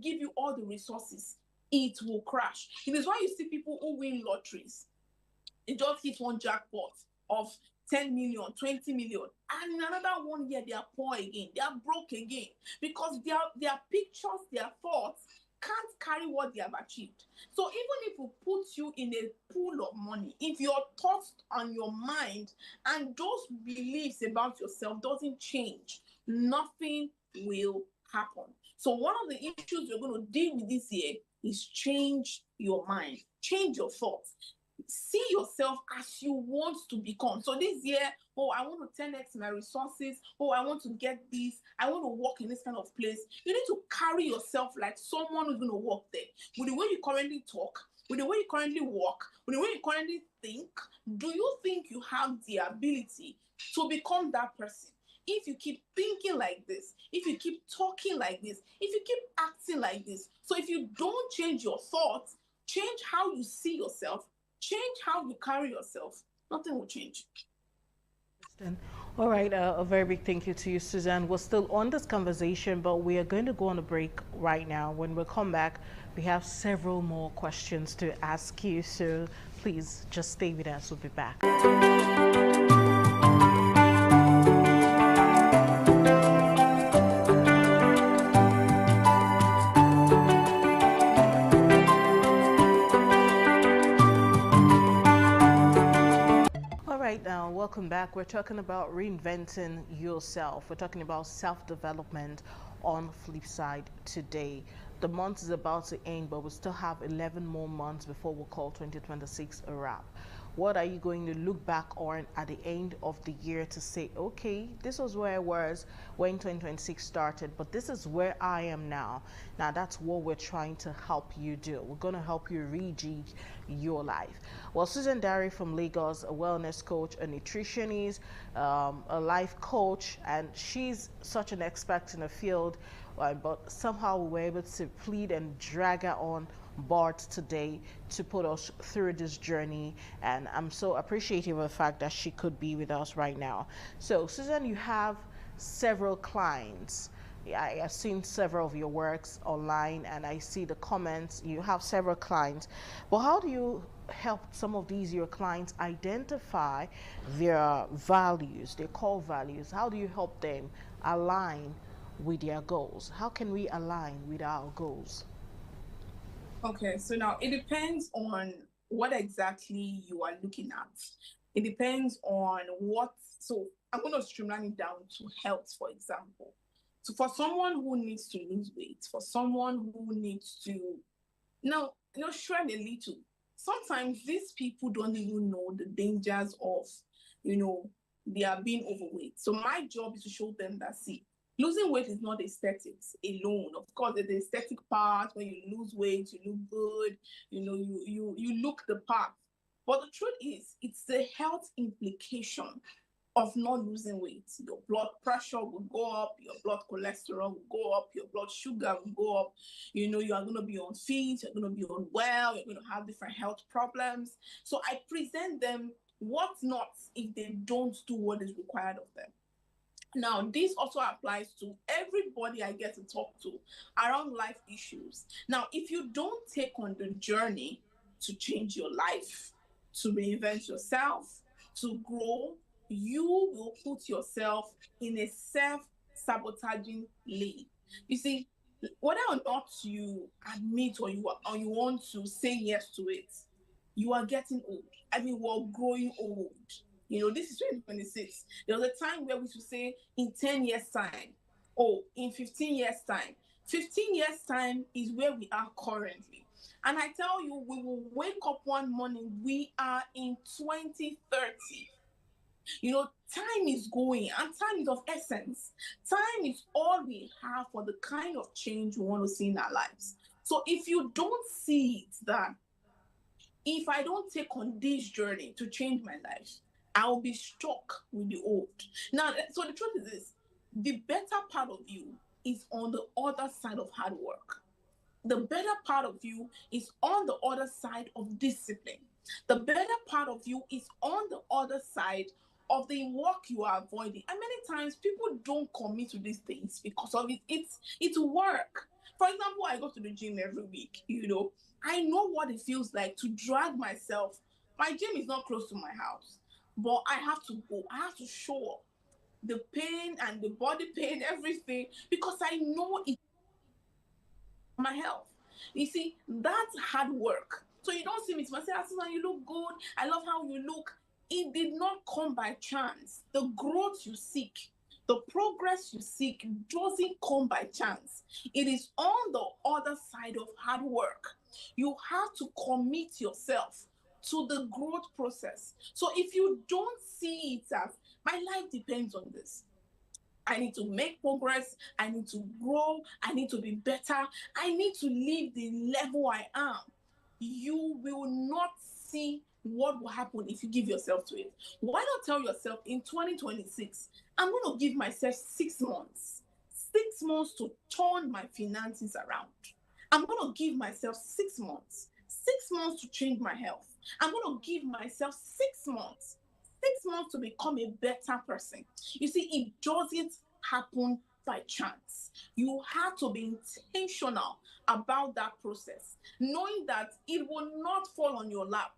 give you all the resources, it will crash. It is why you see people who win lotteries. They just hit one jackpot of 10 million, 20 million. And in another 1 year, they are poor again. They are broke again because their pictures, their thoughts can't carry what they have achieved. So even if we put you in a pool of money, if your thoughts and your mind and those beliefs about yourself doesn't change, nothing will happen. So one of the issues you're going to deal with this year is change your mind, change your thoughts, see yourself as you want to become. So this year, oh, I want to 10x my resources. Oh, I want to get this. I want to work in this kind of place. You need to carry yourself like someone who's going to work there. With the way you currently talk, with the way you currently walk, with the way you currently think, do you think you have the ability to become that person? If you keep thinking like this, if you keep talking like this, if you keep acting like this, so if you don't change your thoughts, change how you see yourself, change how you carry yourself, nothing will change. Then, all right, a very big thank you to you, Suzanne. We're still on this conversation, but we are going to go on a break right now. When we come back, we have several more questions to ask you, so please just stay with us. We'll be back. All right, now welcome back. We're talking about reinventing yourself. We're talking about self-development on Flipside today. The month is about to end, but we still have 11 more months before we call 2026 a wrap. What are you going to look back on at the end of the year to say, okay, this was where I was when 2026 started, but this is where I am now. Now that's what we're trying to help you do. We're going to help you rejig your life. Well, Susan Dari from Lagos, a wellness coach, a nutritionist, a life coach, and she's such an expert in the field, but somehow we were able to plead and drag her on board today to put us through this journey, and I'm so appreciative of the fact that she could be with us right now. So Susan, you have several clients. Yeah, I have seen several of your works online and I see the comments. You have several clients, but how do you help some of these your clients identify their values, their core values? How do you help them align with their goals? How can we align with our goals? Okay, so now it depends on what exactly you are looking at. It depends on what, so I'm going to streamline it down to health, for example. So for someone who needs to lose weight, for someone who needs to, shred a little, sometimes these people don't even know the dangers of, you know, they are being overweight. So my job is to show them that, see, losing weight is not aesthetics alone. Of course, there's the aesthetic part. When you lose weight, you look good, you look the part. But the truth is, it's the health implication of not losing weight. Your blood pressure will go up, your blood cholesterol will go up, your blood sugar will go up. You are going to be unfit, you're going to be unwell, you're going to have different health problems. So I present them what's not if they don't do what is required of them. Now, this also applies to everybody I get to talk to around life issues. Now, if you don't take on the journey to change your life, to reinvent yourself, to grow, you will put yourself in a self sabotaging lane. You see, whether or not you admit or you want to say yes to it, you are getting old. I mean, we're growing old. This is 2026. There was a time where we should say in 10 years' time, or in 15 years' time. 15 years' time is where we are currently. And I tell you, we will wake up one morning, we are in 2030. Time is going and time is of essence. Time is all we have for the kind of change we want to see in our lives. So if you don't see it, that if I don't take on this journey to change my life, I'll be stuck with the old. Now, so the truth is this: the better part of you is on the other side of hard work. The better part of you is on the other side of discipline. The better part of you is on the other side of of the work you are avoiding. And many times people don't commit to these things because of it. It's work. For example, I go to the gym every week, I know what it feels like to drag myself. My gym is not close to my house, but I have to go. I have to show up. The pain and the body pain, everything, because I know it's my health. You see, that's hard work. So you don't see me to myself, Susan, you look good. I love how you look. It did not come by chance. The growth you seek, the progress you seek doesn't come by chance. It is on the other side of hard work. You have to commit yourself to the growth process. So if you don't see it as my life depends on this, I need to make progress. I need to grow. I need to be better. I need to leave the level I am. You will not see what will happen if you give yourself to it. Why not tell yourself in 2026, I'm going to give myself 6 months, 6 months to turn my finances around. I'm going to give myself 6 months, 6 months to change my health. I'm going to give myself 6 months, 6 months to become a better person. You see, it doesn't happen by chance. You have to be intentional about that process, knowing that it will not fall on your lap.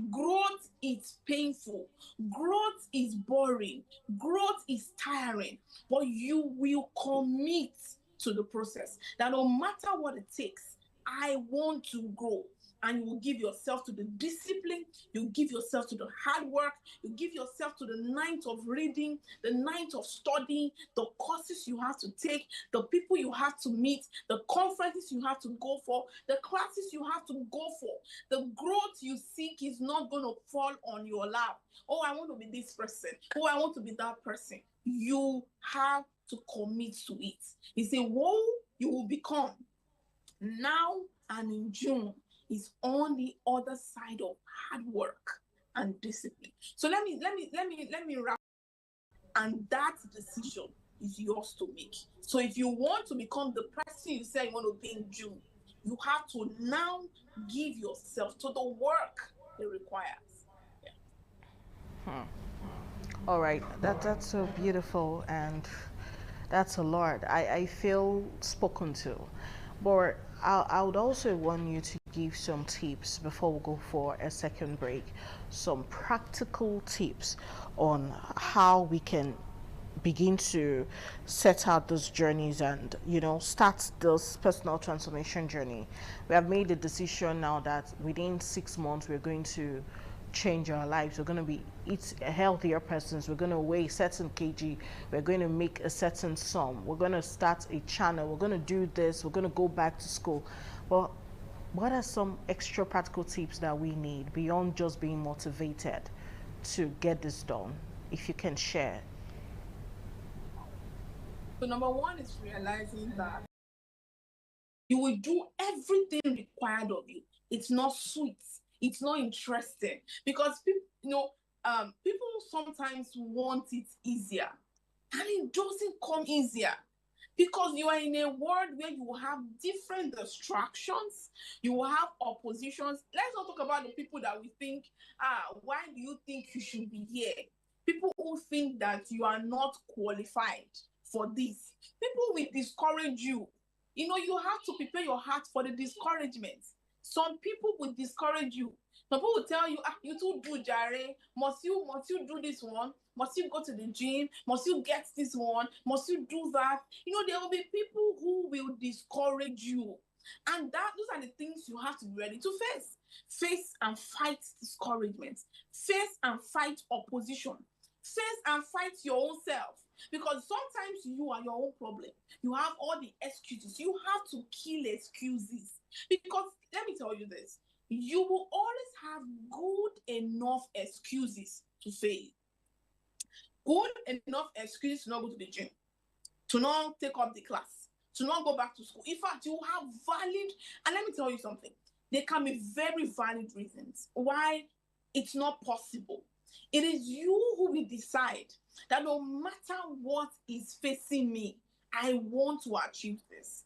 Growth is painful, growth is boring, growth is tiring, but you will commit to the process that no matter what it takes, I want to grow. And you will give yourself to the discipline, you give yourself to the hard work, you give yourself to the night of reading, the night of studying, the courses you have to take, the people you have to meet, the conferences you have to go for, the classes you have to go for. The growth you seek is not going to fall on your lap. Oh, I want to be this person. Oh, I want to be that person. You have to commit to it. It's a woe you will become now and in June is on the other side of hard work and discipline. So let me wrap. And that decision is yours to make. So if you want to become the person you say you want to be in June, you have to now give yourself to the work it requires. All right, that's so beautiful, and that's a lot. I feel spoken to, but I would also want you to give some tips before we go for a second break, some practical tips on how we can begin to set out those journeys and start this personal transformation journey. We have made the decision now that within 6 months we're going to change our lives. We're going to be eat healthier persons. We're going to weigh a certain kg. We're going to make a certain sum. We're going to start a channel. We're going to do this. We're going to go back to school. Well, what are some extra practical tips that we need beyond just being motivated to get this done, if you can share? So number one is realizing that you will do everything required of you. It's not sweet. It's not interesting because people sometimes want it easier, and it doesn't come easier because you are in a world where you have different distractions, you have oppositions. Let's not talk about the people that we think, why do you think you should be here? People who think that you are not qualified for this. People will discourage you. You have to prepare your heart for the discouragement. Some people will discourage you. Some people will tell you, you too do jare. Must you do this one? Must you go to the gym? Must you get this one? Must you do that? There will be people who will discourage you. And those are the things you have to be ready to face. Face and fight discouragement. Face and fight opposition. Face and fight your own self. Because sometimes you are your own problem. You have all the excuses. You have to kill excuses. Because let me tell you this, you will always have good enough excuses to fail. Good enough excuses to not go to the gym, to not take up the class, to not go back to school. In fact, you have valid, and let me tell you something, there can be very valid reasons why it's not possible. It is you who will decide that no matter what is facing me, I want to achieve this.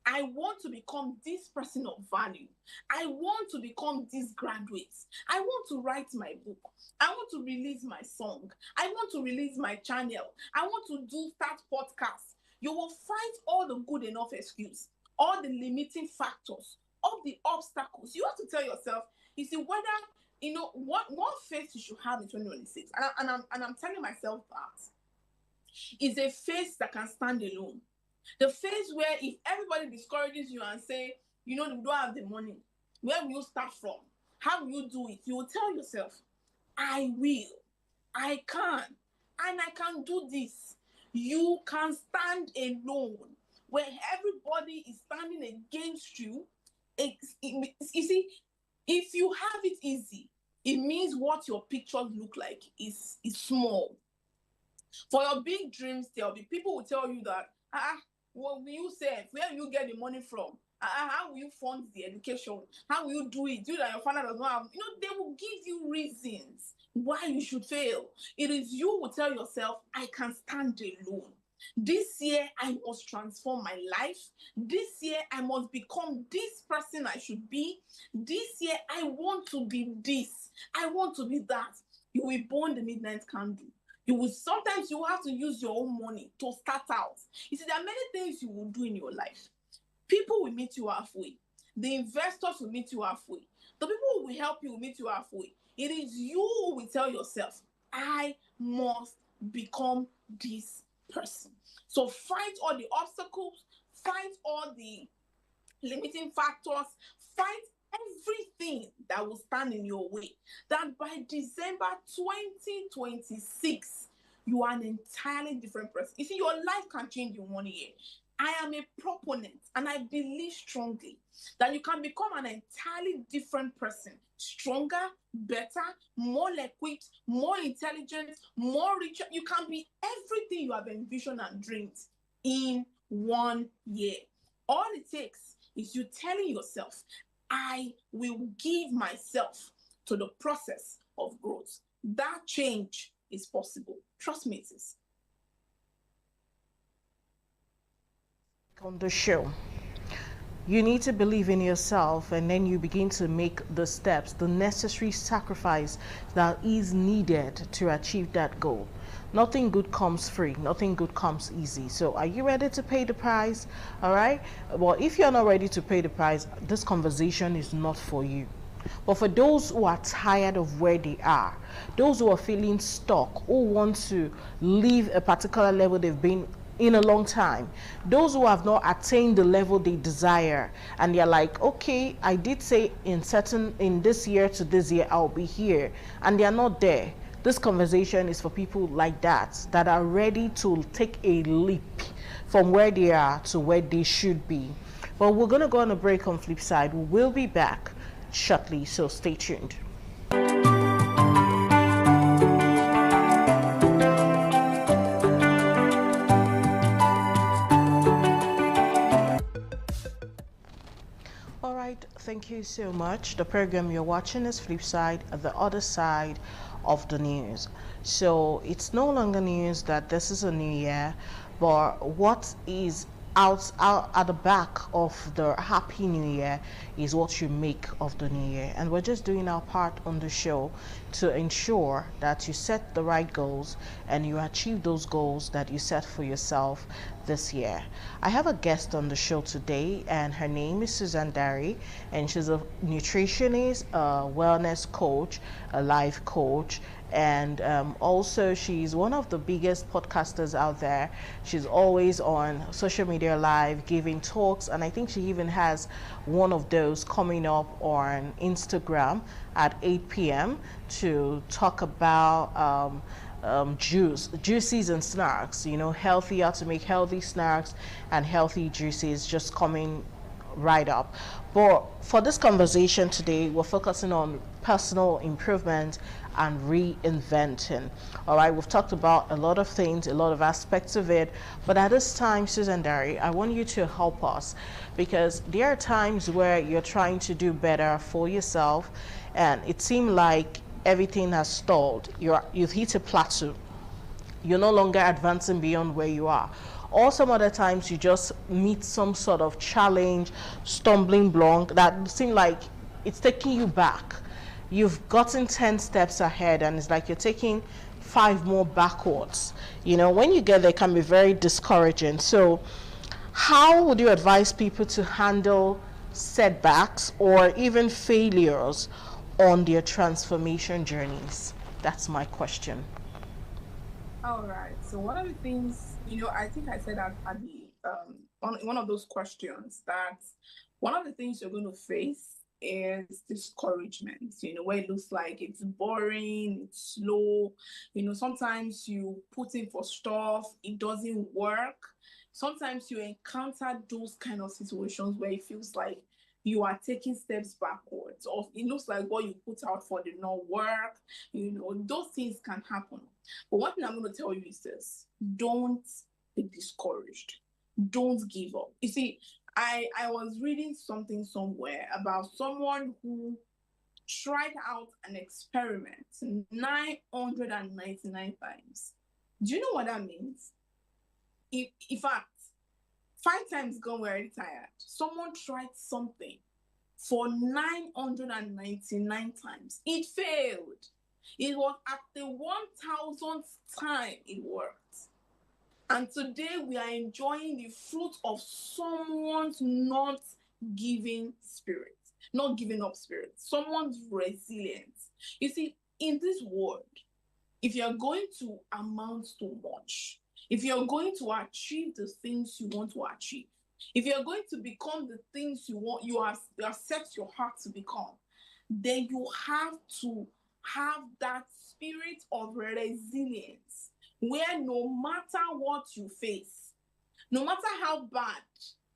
I want to become this person of value. I want to become this graduate. I want to write my book. I want to release my song. I want to release my channel. I want to start podcasts. You will find all the good enough excuse, all the limiting factors, all the obstacles. You have to tell yourself, you see, whether, what faith you should have in 2026. And I'm telling myself that is a faith that can stand alone. The phase where if everybody discourages you and say, you don't have the money, where will you start from? How will you do it? You will tell yourself, I will, I can, and I can do this. You can stand alone. Where everybody is standing against you, you see, if you have it easy, it means what your pictures look like is small. For your big dreams, there'll be people who tell you that, what will you say? Where will you get the money from? How will you fund the education? How will you do it? You that your father does not have. They will give you reasons why you should fail. It is you who tell yourself, I can stand alone. This year, I must transform my life. This year, I must become this person I should be. This year, I want to be this. I want to be that. You will burn the midnight candle. Sometimes you have to use your own money to start out. You see, there are many things you will do in your life. People will meet you halfway. The investors will meet you halfway. The people who will help you will meet you halfway. It is you who will tell yourself, I must become this person. So fight all the obstacles, fight all the limiting factors, fight everything that will stand in your way, that by December 2026, you are an entirely different person. You see, your life can change in 1 year. I am a proponent, and I believe strongly that you can become an entirely different person, stronger, better, more equipped, more intelligent, more richer. You can be everything you have envisioned and dreamed in 1 year. All it takes is you telling yourself, I will give myself to the process of growth. That change is possible. Trust me, it is. On the show, you need to believe in yourself, and then you begin to make the steps, the necessary sacrifice that is needed to achieve that goal. Nothing good comes free, nothing good comes easy. So are you ready to pay the price? All right, well, if you're not ready to pay the price, this conversation is not for you. But for those who are tired of where they are, those who are feeling stuck, who want to leave a particular level they've been in a long time, those who have not attained the level they desire, and they're like, okay, I did say in this year to this year I'll be here, and they're not there. This conversation is for people like that are ready to take a leap from where they are to where they should be. But we're going to go on a break on Flipside. We'll be back shortly, so stay tuned. All right, thank you so much. The program you're watching is Flipside, the other side of the news. So it's no longer news that this is a new year, but what is out at the back of the happy new year is what you make of the new year. And we're just doing our part on the show to ensure that you set the right goals and you achieve those goals that you set for yourself this year. I have a guest on the show today, and her name is Susan Dari, and she's a nutritionist, a wellness coach, a life coach, and also she's one of the biggest podcasters out there. She's always on social media live giving talks, and I think she even has one of those coming up on Instagram at 8 p.m. to talk about juices and snacks, healthy, how to make healthy snacks and healthy juices, just coming right up. But for this conversation today, we're focusing on personal improvement and reinventing. All right, we've talked about a lot of things, a lot of aspects of it, but at this time, Susan Dari, I want you to help us, because there are times where you're trying to do better for yourself and it seems like everything has stalled. You've hit a plateau. You're no longer advancing beyond where you are. or some other times you just meet some sort of challenge, stumbling block that seem like it's taking you back. You've gotten 10 steps ahead and it's like you're taking 5 more backwards. When you get there, it can be very discouraging. So how would you advise people to handle setbacks or even failures on their transformation journeys? That's my question. All right. So one of the things, I think I said at the on one of those questions that one of the things you're going to face is discouragement, where it looks like it's boring, it's slow. Sometimes you put in for stuff, it doesn't work. Sometimes you encounter those kind of situations where it feels like you are taking steps backwards, or it looks like what you put out for did not work. Those things can happen. But one thing I'm going to tell you is this: don't be discouraged. Don't give up. You see, I was reading something somewhere about someone who tried out an experiment 999 times. Do you know what that means? In fact, 5 times gone, we're already tired. Someone tried something for 999 times. It failed. It was at the 1000th time it worked. And today we are enjoying the fruit of someone's not giving spirit, not giving up spirit, someone's resilience. You see, in this world, if you're going to amount to much, if you're going to achieve the things you want to achieve, if you're going to become the things you have set your heart to become, then you have to have that spirit of resilience where no matter what you face, no matter how bad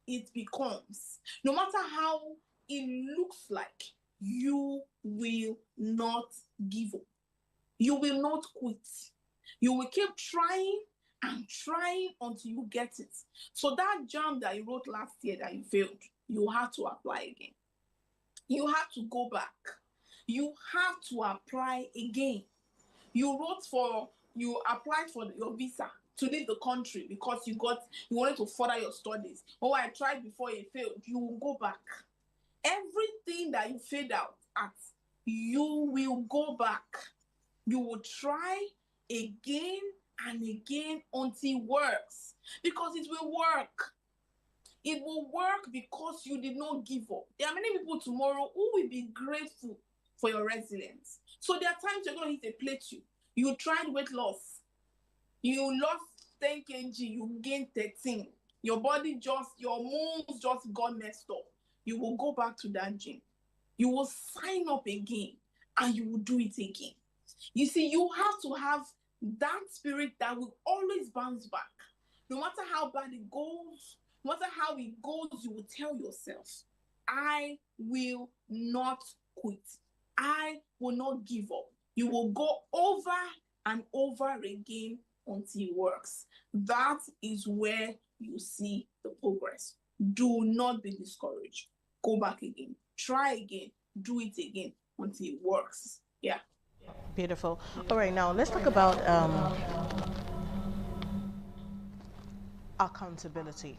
it becomes, no matter how it looks like, you will not give up. You will not quit. You will keep trying and trying until you get it. So that JAMB that you wrote last year that you failed, you have to apply again. You have to go back. You have to apply again. You applied for your visa to leave the country because you wanted to further your studies. Oh, I tried before, it failed. You will go back. Everything that you failed out at, you will go back. You will try again and again until it works, because it will work. It will work because you did not give up. There are many people tomorrow who will be grateful for your resilience. So there are times you're going to hit a plateau. You tried weight loss. You lost 10 kg, you gained 13. Your moves just got messed up. You will go back to that gym. You will sign up again and you will do it again. You see, you have to have that spirit that will always bounce back. No matter how bad it goes, no matter how it goes, you will tell yourself, I will not quit. I will not give up. You will go over and over again until it works. That is where you see the progress. Do not be discouraged. Go back again. Try again. Do it again until it works. Yeah. Beautiful. All right, now let's talk about accountability.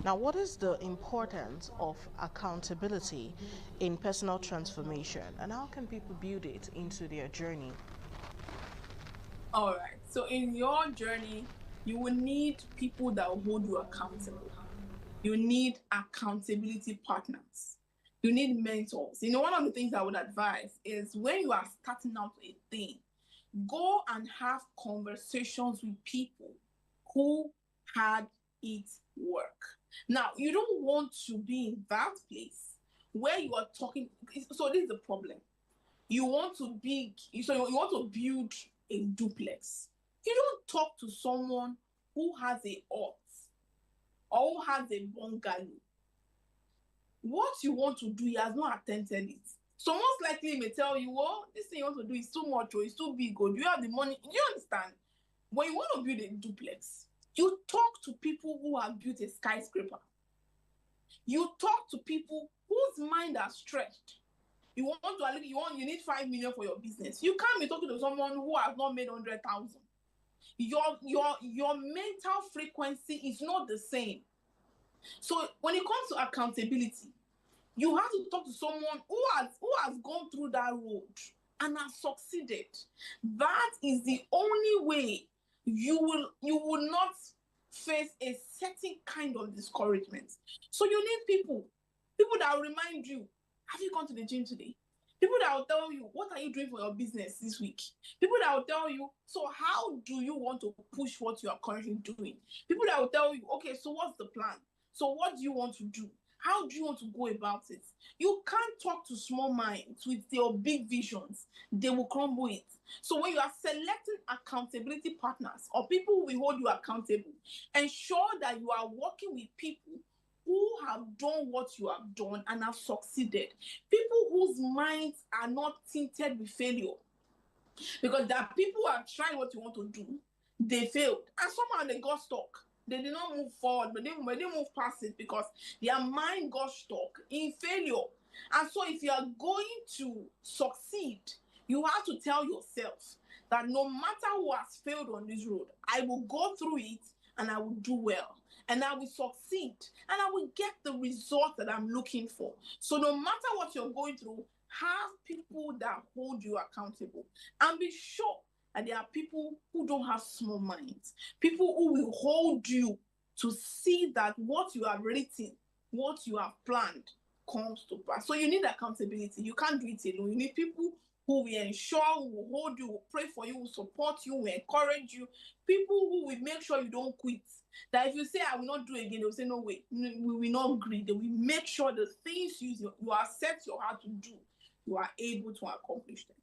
Now, what is the importance of accountability in personal transformation, and how can people build it into their journey? All right. So in your journey, you will need people that will hold you accountable. You need accountability partners. You need mentors. One of the things I would advise is when you are starting out a thing, go and have conversations with people who had it work. Now, you don't want to be in that place where you are talking. So this is the problem. You want to build a duplex. You don't talk to someone who has a hut or who has a bungalow. What you want to do, he has not attempted it. So most likely he may tell you, well, this thing you want to do is too much, or it's too big, or do you have the money? You understand? When you want to build a duplex, you talk to people who have built a skyscraper. You talk to people whose mind are stretched. You need 5 million for your business. You can't be talking to someone who has not made 100,000. your mental frequency is not the same. So when it comes to accountability, you have to talk to someone who has gone through that road and has succeeded. That is the only way you will not face a certain kind of discouragement. So you need people that will remind you, have you gone to the gym today? People that will tell you, what are you doing for your business this week? People that will tell you, so how do you want to push what you are currently doing? People that will tell you, okay, so what's the plan? So what do you want to do? How do you want to go about it? You can't talk to small minds with your big visions. They will crumble it. So when you are selecting accountability partners or people who will hold you accountable, ensure that you are working with people who have done what you have done and have succeeded. People whose minds are not tinted with failure. Because there are people who have tried what you want to do, they failed. And somehow they got stuck. They did not move forward, but they didn't move past it because their mind got stuck in failure. And so if you are going to succeed, you have to tell yourself that no matter who has failed on this road, I will go through it and I will do well. And I will succeed and I will get the result that I'm looking for. So no matter what you're going through, have people that hold you accountable, and be sure that there are people who don't have small minds, people who will hold you to see that what you have written, what you have planned comes to pass. So you need accountability. You can't do it alone. You need people who will ensure, who will hold you, will pray for you, will support you, will encourage you, people who will make sure you don't quit. That if you say, I will not do it again, they will say, no, wait, we will not agree. They will make sure the things you are set your heart to do, you are able to accomplish them.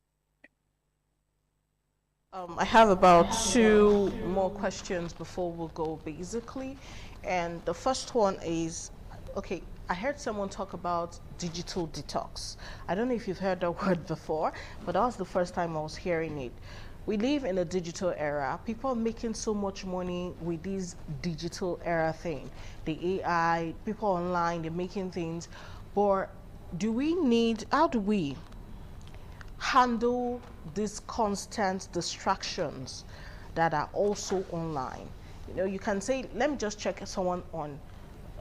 I have about two more questions before we go, basically. And the first one is, okay, I heard someone talk about digital detox. I don't know if you've heard that word before, but that was the first time I was hearing it. We live in a digital era. People are making so much money with this digital era thing. The AI, people online, they're making things. But how do we handle these constant distractions that are also online? You know, you can say, let me just check someone on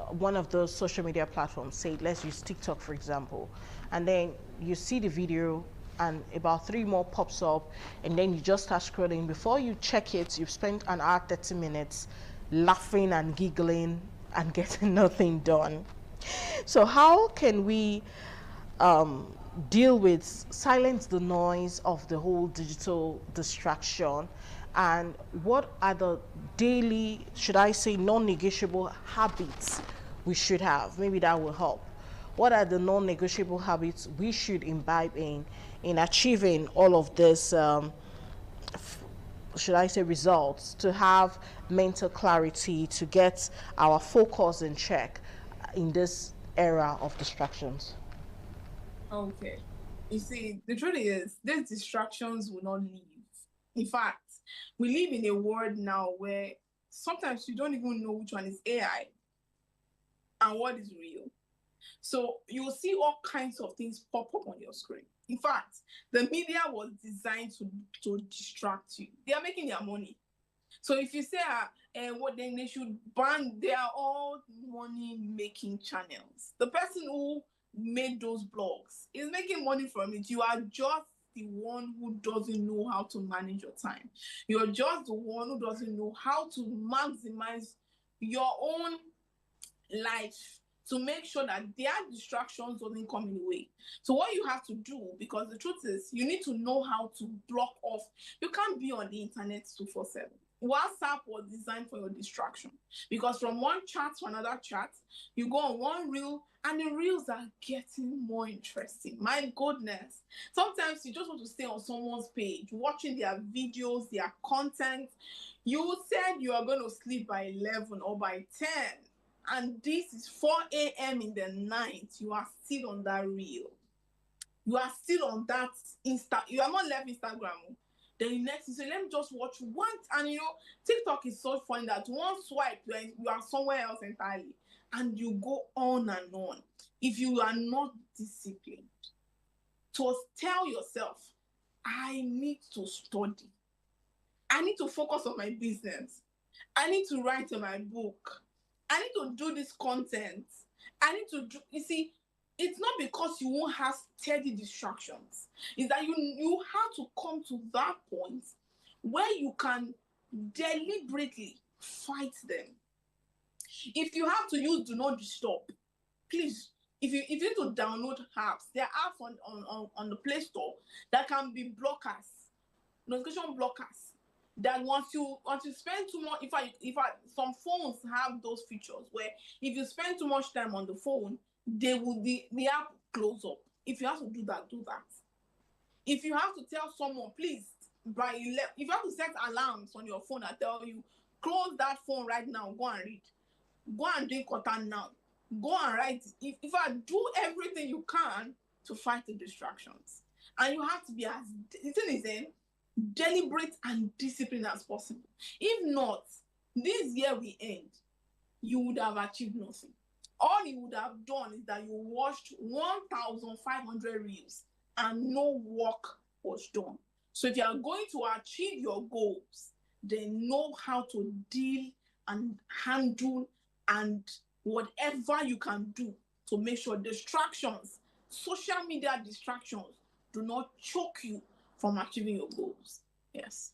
one of those social media platforms, say let's use TikTok for example, and then you see the video and about three more pops up, and then you just start scrolling. Before you check it, you've spent an hour 30 minutes laughing and giggling and getting nothing done. So how can we deal with, silence the noise of the whole digital distraction, and what are the daily, should I say, non-negotiable habits we should have? Maybe that will help. What are the non-negotiable habits we should imbibe in achieving all of this, should I say, results, to have mental clarity, to get our focus in check in this era of distractions? Okay. You see, the truth is, these distractions will not leave. In fact, we live in a world now where sometimes you don't even know which one is AI and what is real. So you will see all kinds of things pop up on your screen. In fact, the media was designed to distract you. They are making their money. So if you say, what, then they should ban, they are all money making channels. The person who made those blogs is making money from it. You are just the one who doesn't know how to manage your time. You're just the one who doesn't know how to maximize your own life, to make sure that their distractions doesn't come in the way. So what you have to do, because the truth is, you need to know how to block off. You can't be on the internet 247. WhatsApp was designed for your distraction, because from one chat to another chat, you go on one reel and the reels are getting more interesting. My goodness. Sometimes you just want to stay on someone's page, watching their videos, their content. You said you are going to sleep by 11 or by 10, and this is 4 a.m. in the night. You are still on that reel. You are still on that You are not left Instagram. Then the next you say, let me just watch one. And TikTok is so funny that one swipe, you are somewhere else entirely. And you go on and on. If you are not disciplined, to tell yourself, I need to study. I need to focus on my business. I need to write in my book. I need to do this content. I need to do, you see, it's not because you won't have steady distractions. It's that you have to come to that point where you can deliberately fight them. If you have to use do not disturb, please, if you need to download apps, there are apps on the Play Store that can be blockers, notification blockers. That once you spend too much, if I some phones have those features where if you spend too much time on the phone, they will the app close up. If you have to do that, do that. If you have to tell someone, please, by 11, if you have to set alarms on your phone, I tell you, close that phone right now, go and read, go and drink water now, go and write. If I do everything you can to fight the distractions, and you have to be as the thing is then deliberate and disciplined as possible. If not, this year we end, you would have achieved nothing. All you would have done is that you watched 1,500 reels and no work was done. So if you are going to achieve your goals, then know how to deal and handle and whatever you can do to make sure distractions, social media distractions, do not choke you from achieving your goals. Yes.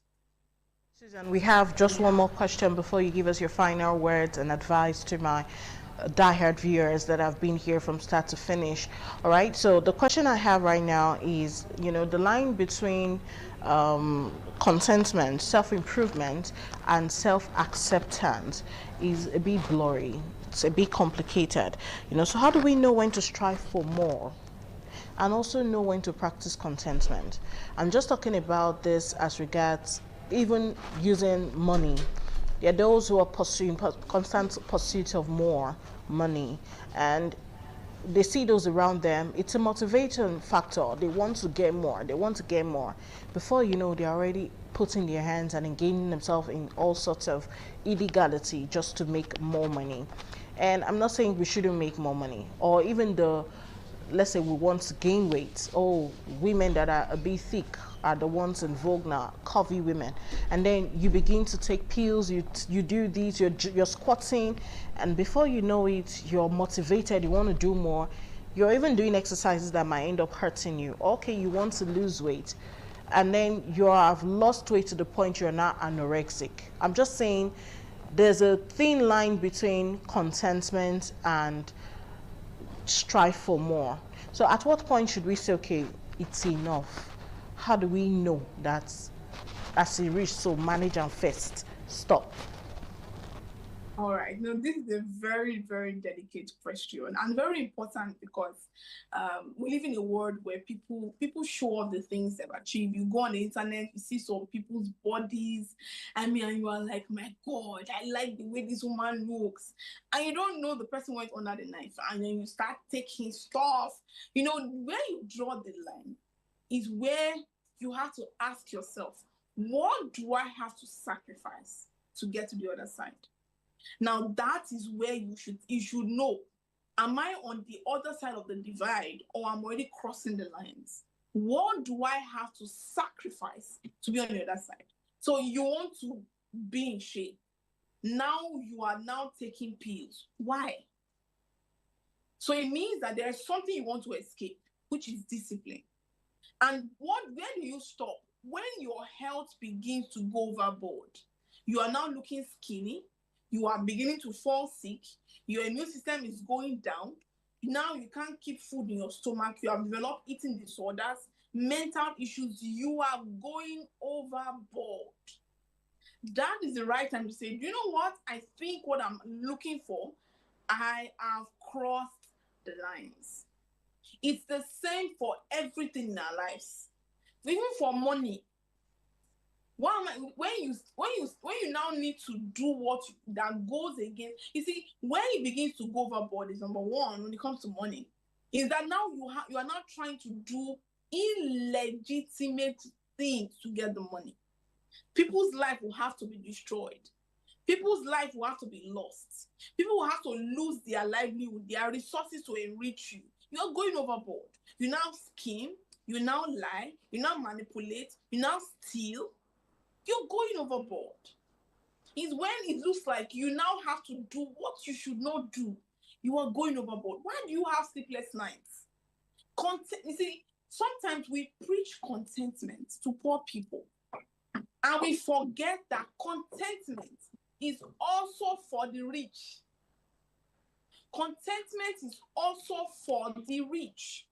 Susan, we have just one more question before you give us your final words and advice to my diehard viewers that have been here from start to finish. All right. So the question I have right now is, the line between contentment, self-improvement, and self-acceptance is a bit blurry. It's a bit complicated. So how do we know when to strive for more? And also know when to practice contentment. I'm just talking about this as regards even using money. There are those who are pursuing constant pursuit of more money, and they see those around them. It's a motivating factor. They want to get more. They want to get more. Before you know, they're already putting their hands and engaging themselves in all sorts of illegality just to make more money. And I'm not saying we shouldn't make more money, or even let's say we want to gain weight. Oh, women that are a bit thick are the ones in vogue now, curvy women. And then you begin to take pills, you do these, you're squatting, and before you know it, you're motivated, you want to do more. You're even doing exercises that might end up hurting you. Okay, you want to lose weight, and then you have lost weight to the point you're now anorexic. I'm just saying there's a thin line between contentment and strive for more. So at what point should we say, okay, it's enough? How do we know that as it reached, so manage and fast, stop? All right. Now, this is a very, very delicate question and very important because we live in a world where people show off the things they've achieved. You go on the internet, you see some people's bodies. And you are like, my God, I like the way this woman looks. And you don't know the person went under the knife. And then you start taking stuff. Where you draw the line is where you have to ask yourself, what do I have to sacrifice to get to the other side? Now that is where you should know, am I on the other side of the divide or I'm already crossing the lines? What do I have to sacrifice to be on the other side? So you want to be in shape. Now you are now taking pills. Why? So it means that there is something you want to escape, which is discipline. And where do you stop? When your health begins to go overboard, you are now looking skinny, you are beginning to fall sick, your immune system is going down, now you can't keep food in your stomach, you have developed eating disorders, mental issues, you are going overboard. That is the right time to say, do you know what? I think what I'm looking for, I have crossed the lines. It's the same for everything in our lives, even for money. When you now need to do what that goes against, you see, when it begins to go overboard is number one when it comes to money, is that now you are now trying to do illegitimate things to get the money. People's life will have to be destroyed. People's life will have to be lost. People will have to lose their livelihood, their resources to enrich you. You're going overboard. You now scheme, you now lie, you now manipulate, you now steal. you're going overboard. It's when it looks like you now have to do what you should not do. You are going overboard. Why do you have sleepless nights? You see, sometimes we preach contentment to poor people, and we forget that contentment is also for the rich. Contentment is also for the rich.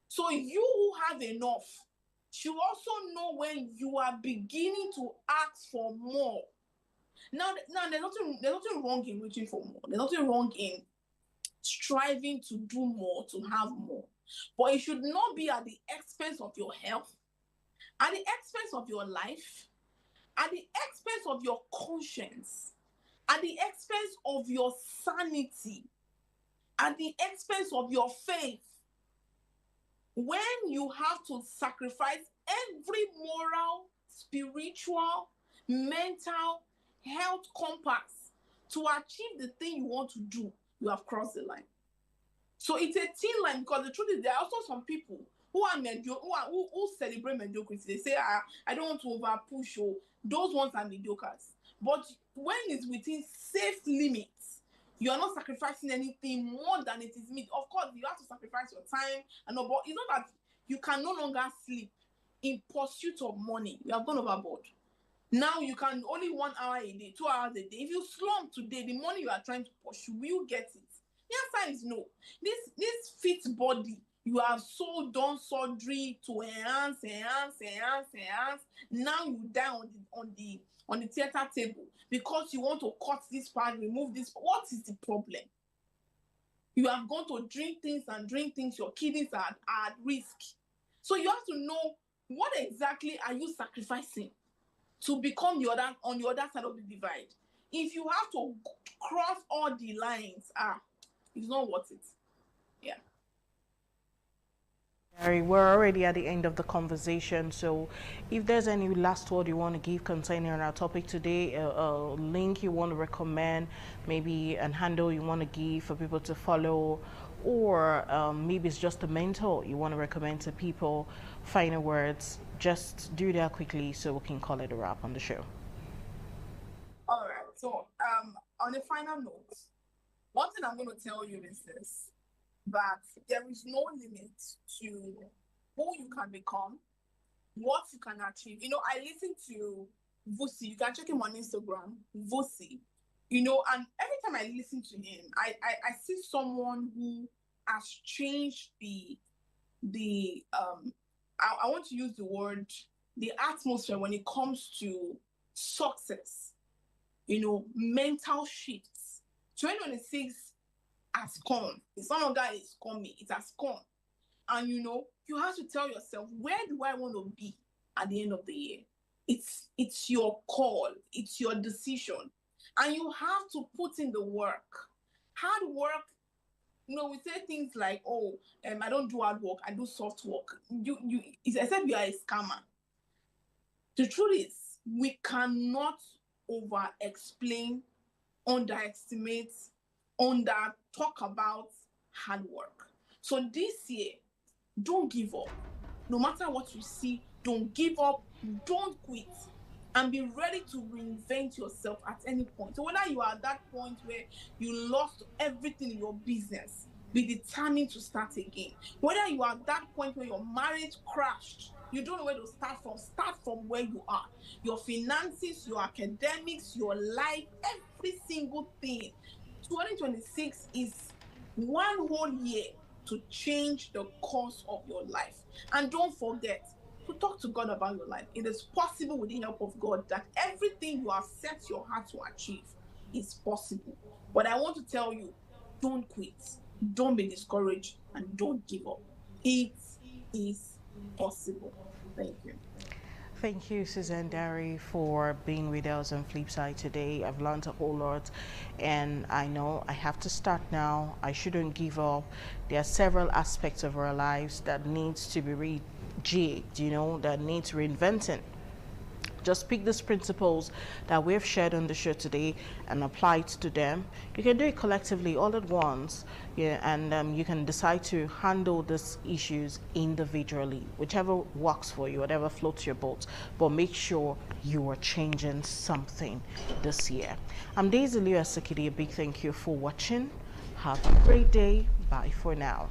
So you who have enough should also know when you are beginning to ask for more. Now there's nothing wrong in reaching for more. There's nothing wrong in striving to do more, to have more. But it should not be at the expense of your health, at the expense of your life, at the expense of your conscience, at the expense of your sanity, at the expense of your faith. When you have to sacrifice every moral, spiritual, mental, health compass to achieve the thing you want to do, you have crossed the line. So it's a thin line, because the truth is there are also some people who are who celebrate mediocrity. They say, I don't want to over push, or those ones are mediocres. But when it's within safe limits, you are not sacrificing anything more than it is meant. Of course, you have to sacrifice your time and all, but it's not that you can no longer sleep in pursuit of money. You have gone overboard. Now you can only 1 hour a day, 2 hours a day. If you slump today, the money you are trying to pursue, will you get it? The answer is no. This fit body, you have so done surgery to enhance. Now you die on the theater table because you want to cut this part, remove this. What is the problem? You have gone to drink things, your kidneys are at risk. So you have to know, what exactly are you sacrificing to become on the other side of the divide? If you have to cross all the lines, it's not worth it. Yeah. Gary, we're already at the end of the conversation, so if there's any last word you want to give concerning our topic today, a link you want to recommend, maybe an handle you want to give for people to follow, or maybe it's just a mentor you want to recommend to people, final words, just do that quickly so we can call it a wrap on the show. All right, so on a final note, one thing I'm going to tell you is this, that there is no limit to who you can become, what you can achieve. I listen to Vusi. You can check him on Instagram, Vusi. And every time I listen to him, I see someone who has changed I want to use the word, the atmosphere when it comes to success. Mental shifts. 2026 has come. It's no longer is coming. It has come. And you have to tell yourself, where do I want to be at the end of the year? It's your call. It's your decision. And you have to put in the work. Hard work, we say things like, I don't do hard work, I do soft work. It's as if you are a scammer. The truth is, we cannot over-explain, underestimate, talk about hard work. So this year, don't give up. No matter what you see, don't give up, don't quit, and be ready to reinvent yourself at any point. So whether you are at that point where you lost everything in your business, be determined to start again. Whether you are at that point where your marriage crashed, you don't know where to start from where you are. Your finances, your academics, your life, every single thing. 2026 is one whole year to change the course of your life. And don't forget to talk to God about your life. It is possible with the help of God that everything you have set your heart to achieve is possible. But I want to tell you, don't quit, don't be discouraged, and don't give up. It is possible. Thank you. Thank you, Suzanne Dari, for being with us on Flipside today. I've learned a whole lot, and I know I have to start now. I shouldn't give up. There are several aspects of our lives that needs to be rejigged, that needs reinventing. Just pick these principles that we have shared on the show today and apply it to them. You can do it collectively all at once, yeah, and you can decide to handle these issues individually, whichever works for you, whatever floats your boat. But make sure you are changing something this year. I'm Daisy Leo Asikidi. A big thank you for watching. Have a great day. Bye for now.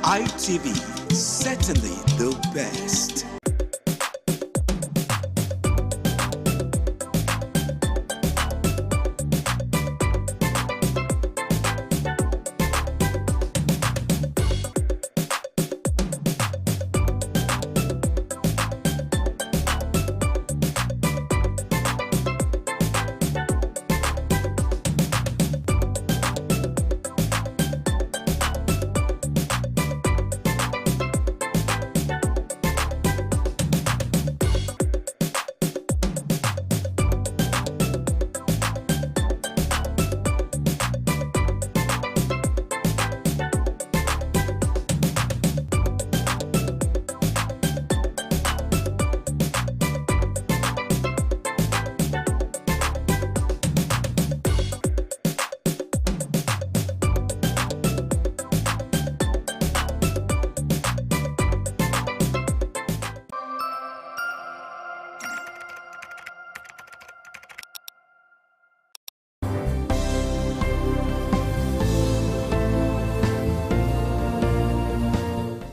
ITV, certainly the best.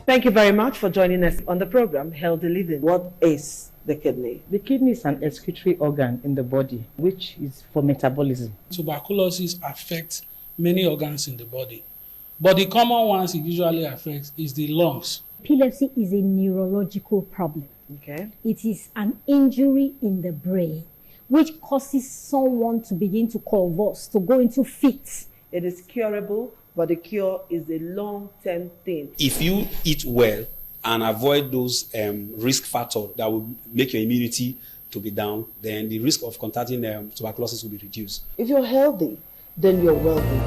Thank you very much for joining us on the program, Healthy Living. What is the kidney? The kidney is an excretory organ in the body, which is for metabolism. Tuberculosis affects many organs in the body, but the common ones it usually affects is the lungs. Epilepsy is a neurological problem. Okay. It is an injury in the brain which causes someone to begin to convulse, to go into fits. It is curable, but the cure is a long-term thing. If you eat well and avoid those risk factors that will make your immunity to be down, then the risk of contracting tuberculosis will be reduced. If you're healthy, then you're wealthy.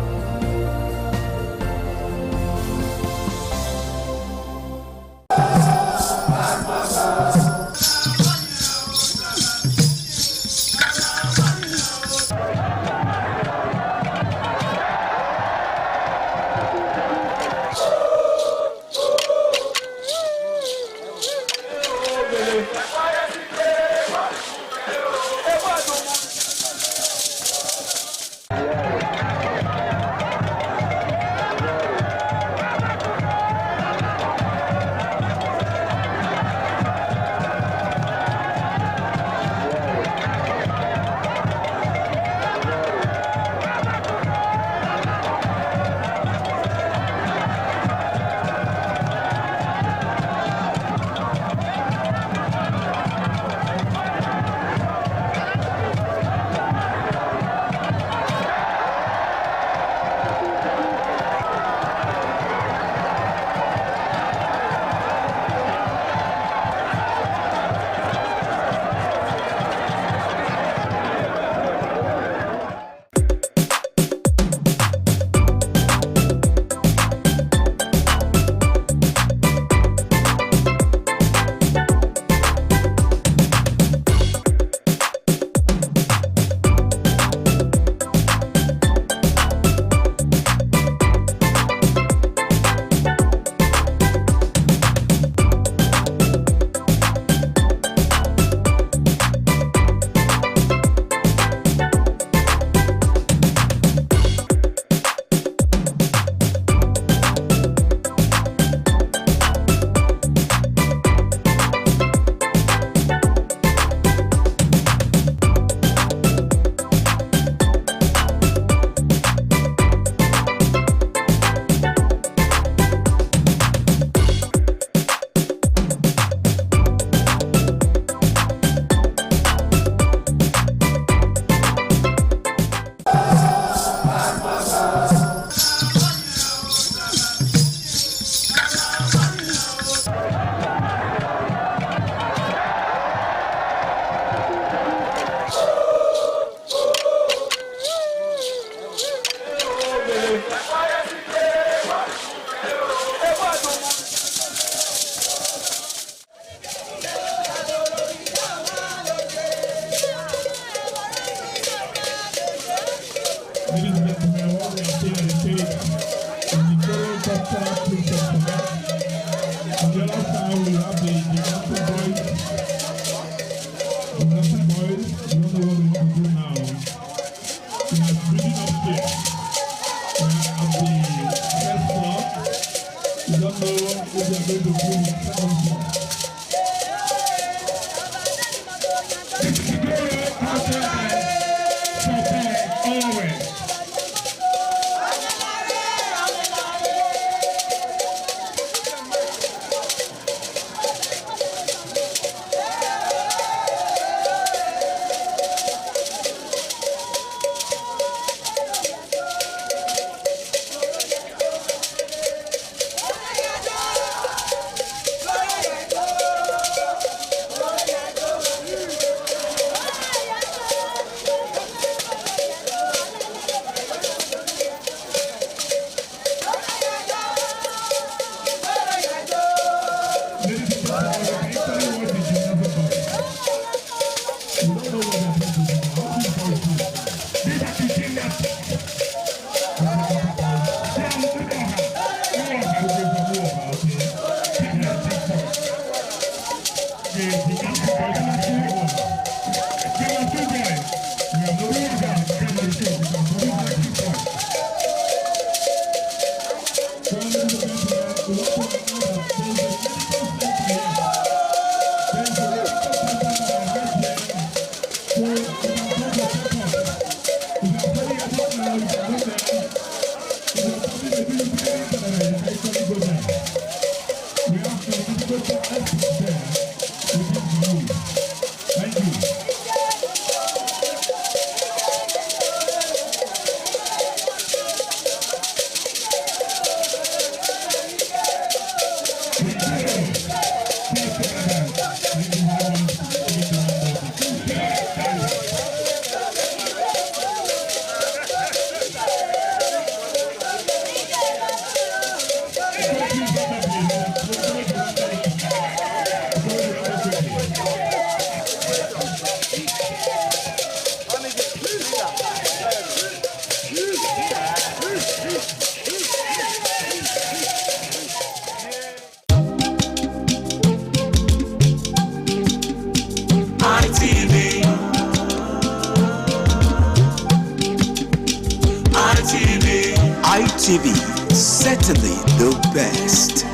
ITV, certainly the best.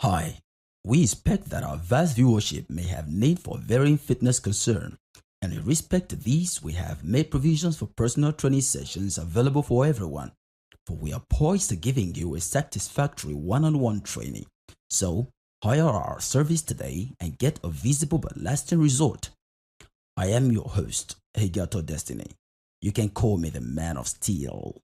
Hi, we expect that our vast viewership may have need for varying fitness concern, and in respect to these, we have made provisions for personal training sessions available for everyone, for we are poised to giving you a satisfactory one-on-one training. So, hire our service today and get a visible but lasting result. I am your host, Higato Destiny. You can call me the Man of Steel.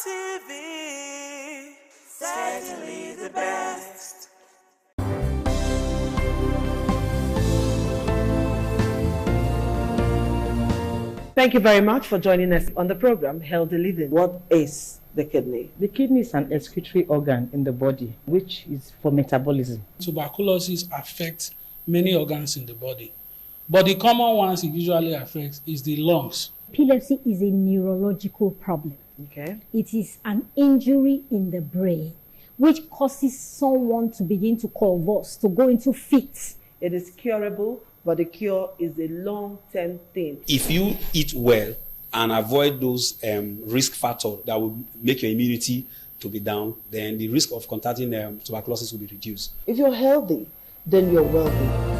TV, certainly the best. Thank you very much for joining us on the program, Healthy Living. What is the kidney? The kidney is an excretory organ in the body, which is for metabolism. Tuberculosis affects many organs in the body, but the common ones it usually affects is the lungs. Epilepsy is a neurological problem. Okay. It is an injury in the brain which causes someone to begin to convulse, to go into fits. It is curable, but the cure is a long-term thing. If you eat well and avoid those risk factors that will make your immunity to be down, then the risk of contracting tuberculosis will be reduced. If you're healthy, then you're wealthy.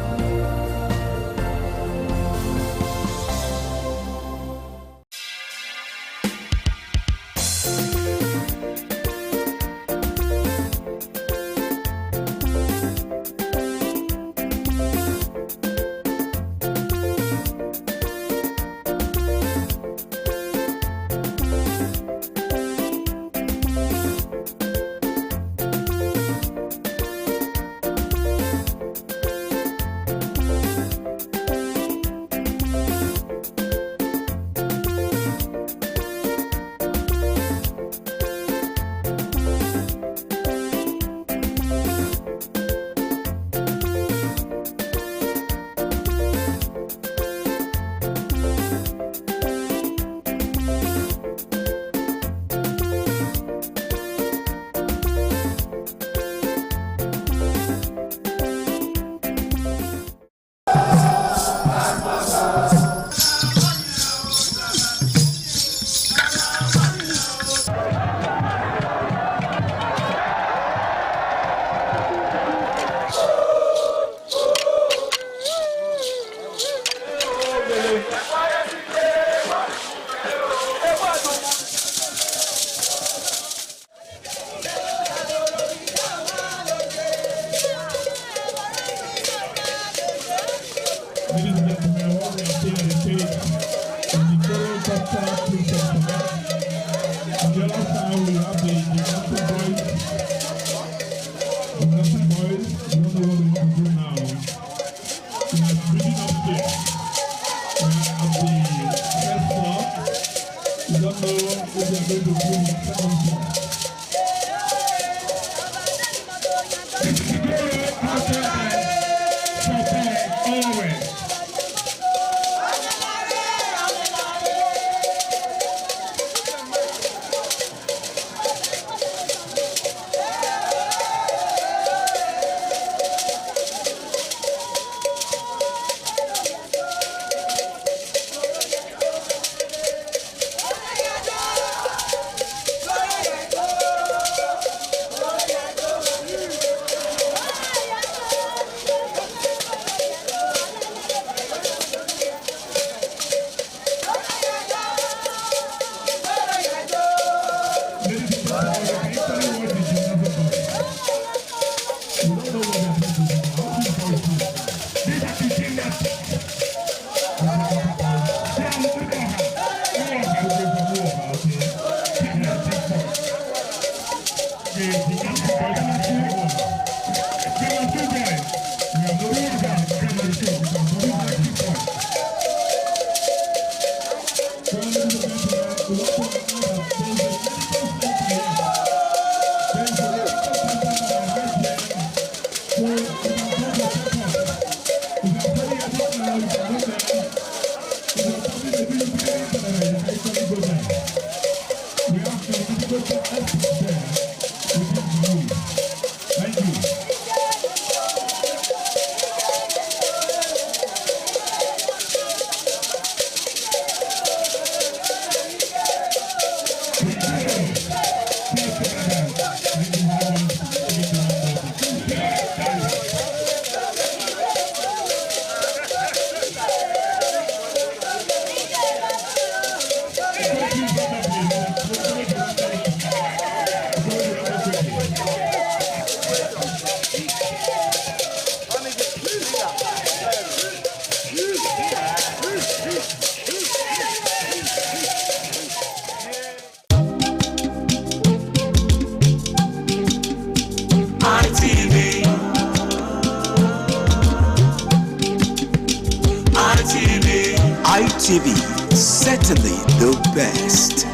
ITV, certainly the best.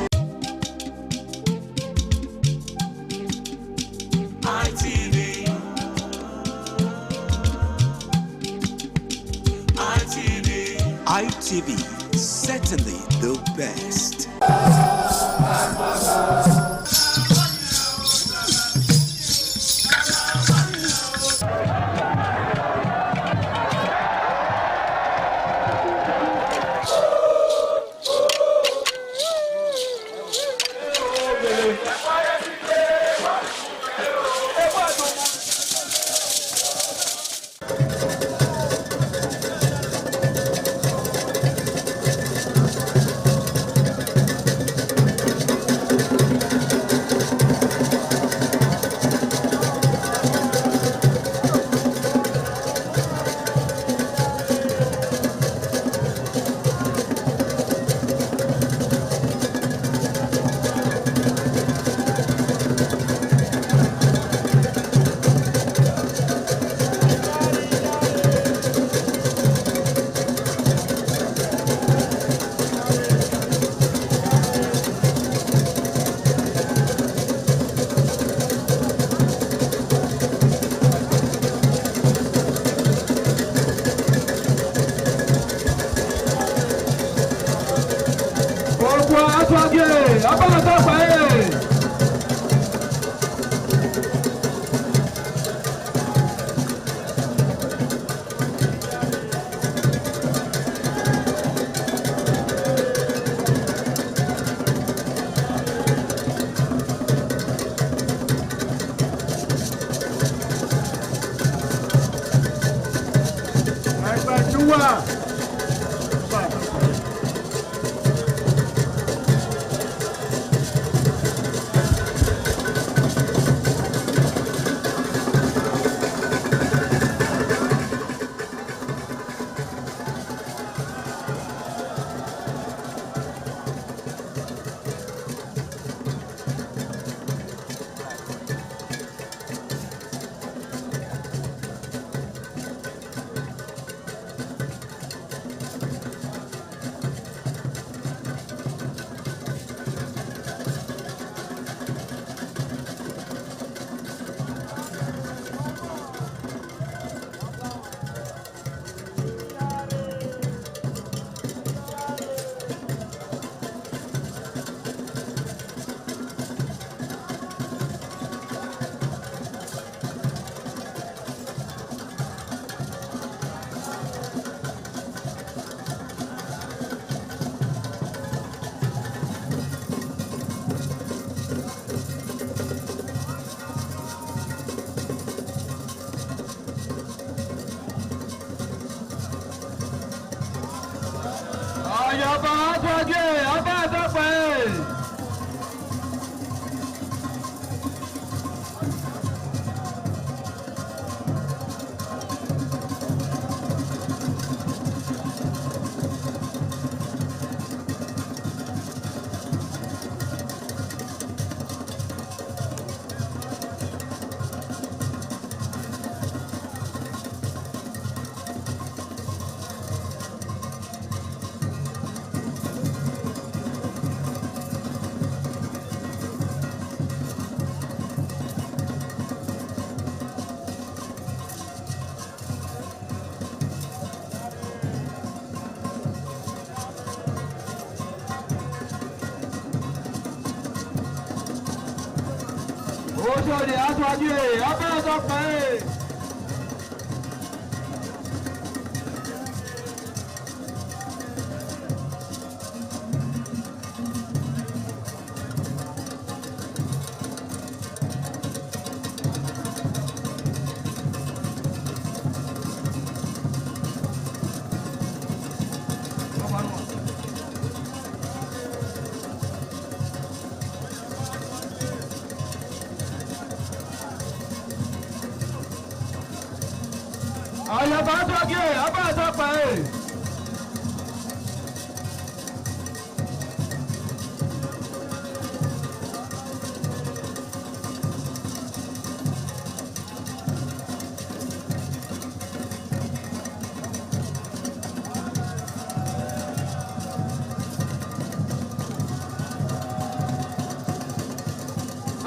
ITV, certainly the best.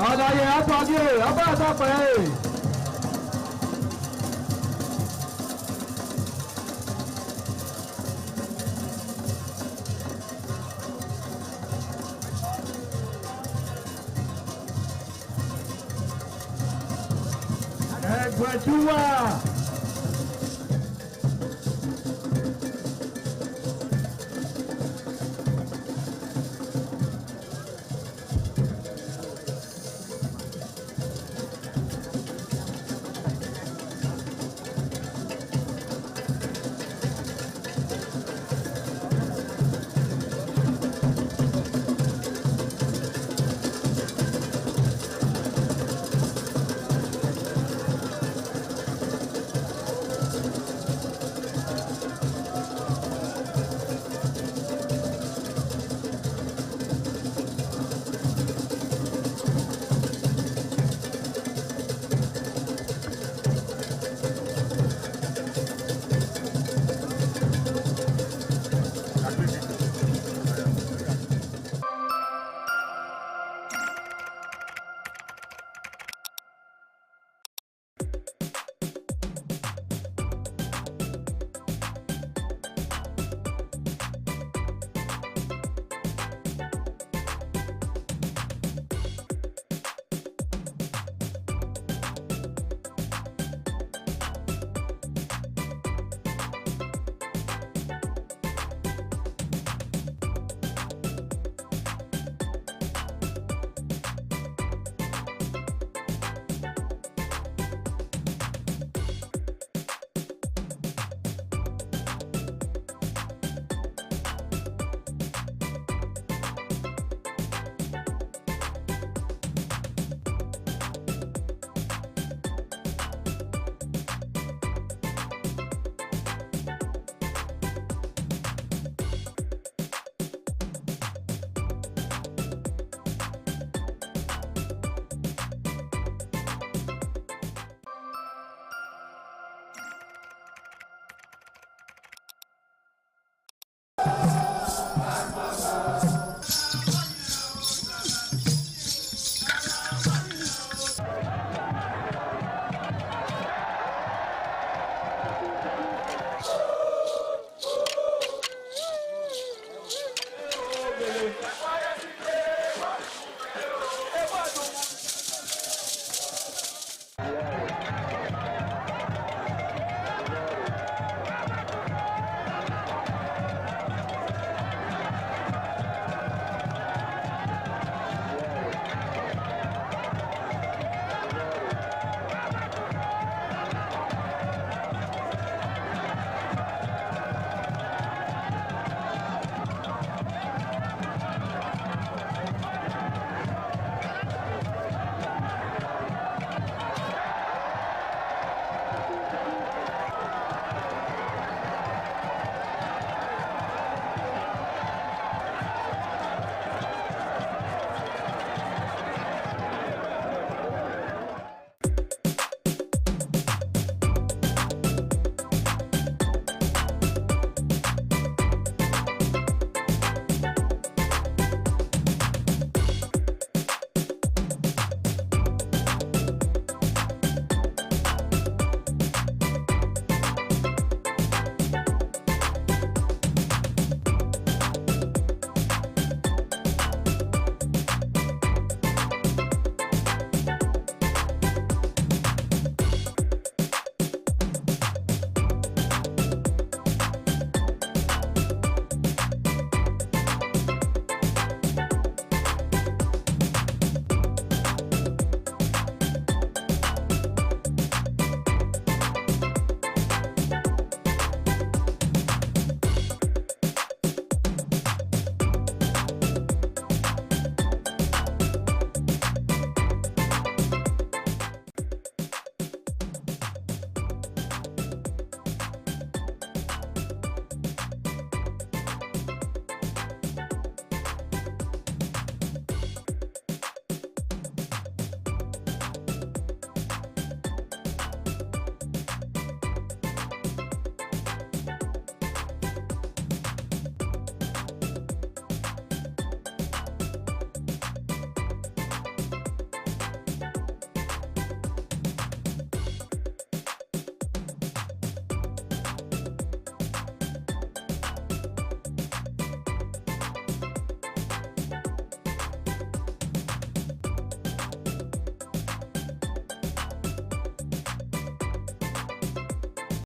ọ̀dà yẹn àtọ́jú ọba àtọ́pẹ́. Ẹgbẹ̀júwà.